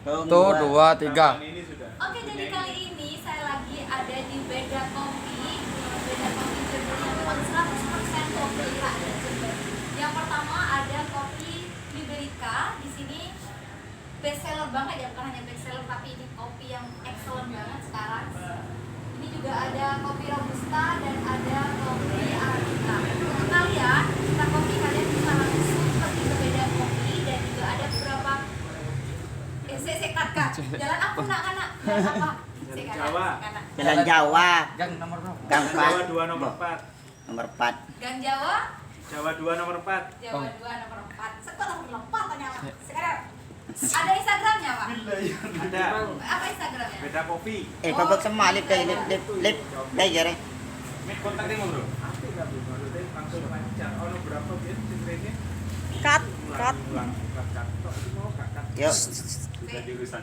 Tuh, 2, 3. Oke, jadi kali ini saya lagi ada di Beda Kopi. Beda Kopi Jember yang memang 100% kopi rakyat Jember. Yang pertama ada kopi Liberica. Di sini best seller banget ya, bukan hanya best seller tapi ini kopi yang excellent banget sekarang. Ini juga ada kopi Robusta dan ada kopi Arabica. Untuk kalian, kita kopi kalian bisa langsung pergi ke Beda Kopi dan juga ada beberapa sekat. Jalan apa nak? Jalan apa? Jawa. Jalan Jawa. Gang nomor berapa? Gang Jawa 4. 2 nomor 4. Nomor 4. Gang Jawa. Jawa 2 nomor 4. Jawa 2 nomor 4. Sekolah nomor 4 ternyata. Sekarang ada Instagramnya, Pak? Ada. Apa Instagramnya? Beda kopi. Babak sama lip dai lip dai jare. Mit kontak dia bro. Apa enggak bro? Maksudnya langsung lancar. Ono berapa biar ceritanya? Cut. Cut. Cut. Tok itu mau cut. Yuk. Jadi urusan.